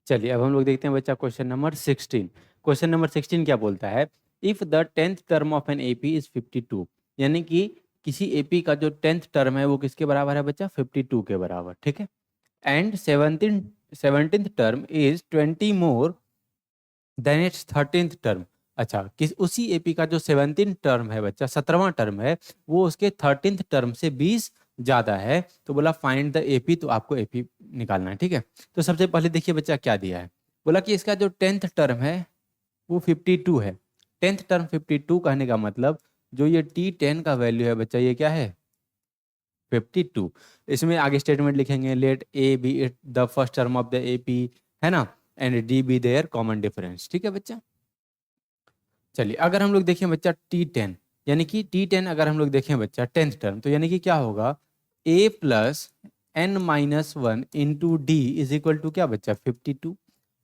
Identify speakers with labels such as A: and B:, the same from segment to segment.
A: चलिए अब हम लोग देखते हैं बच्चा क्वेश्चन नंबर 16। क्वेश्चन नंबर 16 क्या बोलता है, if the 10th term of an AP is 52, यानी कि किसी एपी का जो 10th टर्म है वो किसके बराबर है बच्चा, 52 के बराबर, ठीक है। And 17th term is 20 more than it's 13th term. अच्छा, किस उसी एपी का जो 17th टर्म है बच्चा, 17वां टर्म है, वो उसके 13th टर्म से 20 ज्यादा है। तो बोला फाइंड द एपी, तो आपको एपी निकालना है, ठीक है। तो सबसे पहले देखिए बच्चा क्या दिया है, बोला कि इसका जो 10th टर्म है वो 52 है। 10th टर्म 52 कहने का मतलब जो ये T10 का वैल्यू है बच्चा, ये क्या है, 52। इसमें आगे स्टेटमेंट लिखेंगे, let a be it the first term of the AP, है ना, and d be their common difference, ठीक है बच्चा। चलिए अगर हम लोग देखें बच्चा T10, यानी कि T10 अगर हम लोग देखें बच्चा 10th टर्म, तो यानी कि क्या होगा, a plus n minus one into d is equal to क्या बच्चा, 52।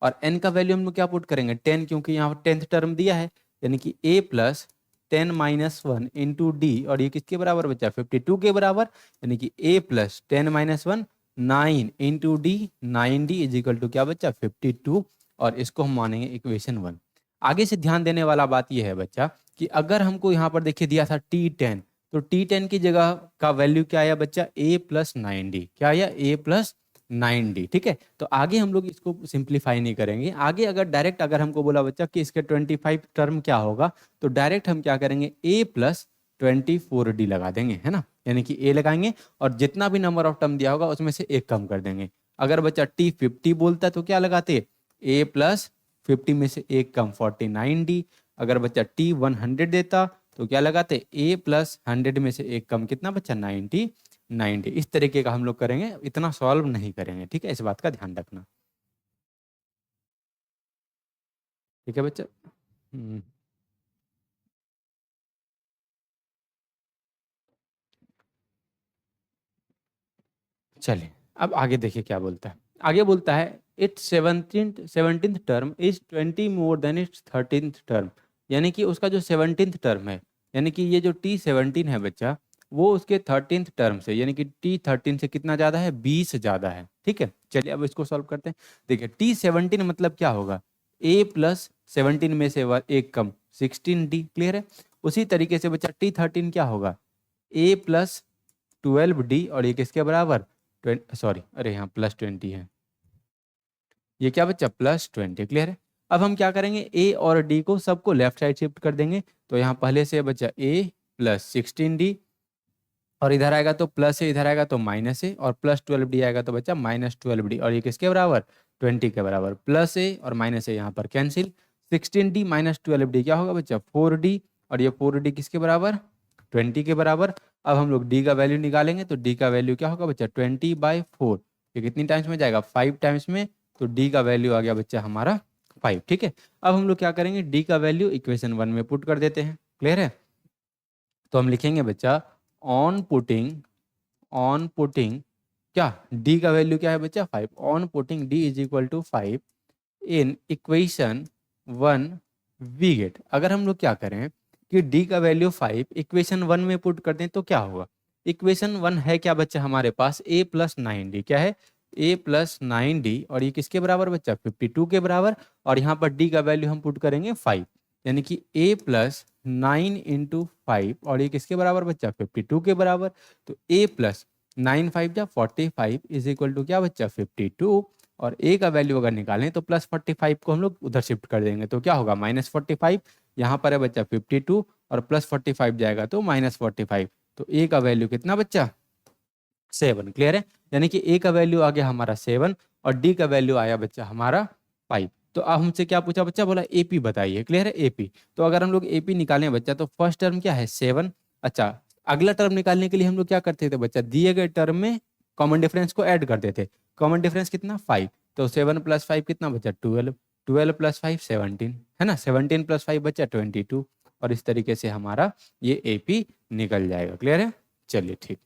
A: और n का वैल्यू हम लोग क्या पुट करेंगे, 10, क्योंकि यहाँ 10th टर्म दिया है, यानी कि a plus 10 minus one into D, और ये किसके बराबर बच्चा, 52 के बराबर, यानी कि a plus 10 minus one 9 into d, 9d is equal to क्या बच्चा, 52। और इसको हम मानेंगे इक्वेशन 1। आगे से ध्यान देने वाला बात यह है बच्चा कि अगर हमको यहाँ पर देखिए दिया था T10, तो T10 की जगह का वैल्यू क्या आया बच्चा, a प्लस 9d, क्या आया, a प्लस 9d, ठीक है। तो आगे हम लोग इसको सिंप्लीफाई नहीं करेंगे, आगे अगर डायरेक्ट अगर हमको बोला बच्चा कि इसके 25 टर्म क्या होगा, तो डायरेक्ट हम क्या करेंगे, a प्लस 24d लगा देंगे, है ना, यानी कि a लगाएंगे और जितना भी नंबर ऑफ टर्म दिया होगा उसमें से एक कम कर देंगे। अगर बच्चा T50 बोलता तो क्या लगाते, a प्लस 50 में से एक कम 49d। अगर बच्चा T100 देता तो क्या लगाते, a प्लस 100 में से एक कम कितना बच्चा, 90। इस तरीके का हम लोग करेंगे, इतना सॉल्व नहीं करेंगे, ठीक है, इस बात का ध्यान रखना, ठीक है बच्चा। चलिए अब आगे देखिए क्या बोलता है, आगे बोलता है it's 17th term is 20 more than it's 13th term, यानी कि उसका जो 17th टर्म है, यानी कि ये जो T17 है बच्चा, वो उसके 13th टर्म से, यानी कि T13 से कितना ज़्यादा है, 20 ज़्यादा है, ठीक है। चलिए अब इसको सॉल्व करते हैं। देखिए T17 मतलब क्या होगा, a प्लस 17 में से एक कम 16d, क्लियर है। उसी तरीके से बच्चा T13 क्या होगा, a प्लस 12d, और ये किसके बराबर, सॉरी अरे यहाँ प्लस 20 है, ये क्या बच्चा, प्लस 20, क्लियर है। अब हम क्या करेंगे, ए और डी को सबको लेफ्ट साइड शिफ्ट कर देंगे, तो यहाँ पहले से बच्चा ए प्लस 16d, और इधर आएगा तो प्लस है, इधर आएगा तो माइनस है, और प्लस 12d आएगा तो बच्चा माइनस 12d, और ये किसके बराबर, 20 के बराबर। प्लस है और माइनस है यहाँ पर कैंसिल, 16d माइनस 12d क्या होगा बच्चा, 4d, और ये 4d किसके बराबर, 20 के बराबर। अब हम लोग d का वैल्यू निकालेंगे, तो d का वैल्यू क्या होगा बच्चा, 20/4, ये कितनी टाइम्स में जाएगा, 5 टाइम्स में, तो d का वैल्यू आ गया बच्चा हमारा 5, ठीक है। अब हम लोग क्या करेंगे, d का वैल्यू इक्वेशन 1 में पुट कर देते हैं, क्लियर है। तो हम लिखेंगे बच्चा ऑन पुटिंग क्या, d का वैल्यू क्या है बच्चा, 5, on putting d is equal to 5 in equation 1 we get. अगर हम लोग क्या करें कि d का वैल्यू 5 इक्वेशन 1 में पुट कर दें तो क्या होगा, इक्वेशन 1 है क्या बच्चा हमारे पास, a प्लस 9d, क्या है, a प्लस 9d, और ये किसके बराबर बच्चा, 52 के बराबर। और यहाँ पर d का वैल्यू हम पुट करेंगे 5, यानी कि a प्लस 9 इंटू 5, और ये किसके बराबर बच्चा, 52 के बराबर। तो a प्लस 9 5 जा 45 इज इक्वल टू क्या बच्चा, 52। और a का वैल्यू अगर निकालें तो प्लस 45 को हम लोग उधर शिफ्ट कर देंगे, तो क्या होगा, -45, यहाँ पर है बच्चा 52, और प्लस 45 जाएगा तो -45। तो a का वैल्यू कितना बच्चा, 7, क्लियर है। यानी कि a का वैल्यू आ गया हमारा 7, और d का वैल्यू आया बच्चा हमारा 5। तो अब हमसे क्या पूछा बच्चा, बोला एपी बताइए, क्लियर है, एपी। तो अगर हम लोग एपी निकालें बच्चा, तो फर्स्ट टर्म क्या है, 7। अच्छा, अगला टर्म निकालने के लिए हम लोग क्या करते थे बच्चा, दिए गए टर्म में कॉमन डिफरेंस को ऐड करते थे। कॉमन डिफरेंस कितना, 5, तो 7 प्लस 5 कितना बच्चा, 12, 12 प्लस 5 17, है ना, 17 प्लस 5 बच्चा 22, और इस तरीके से हमारा ये एपी निकल जाएगा, क्लियर है। चलिए ठीक।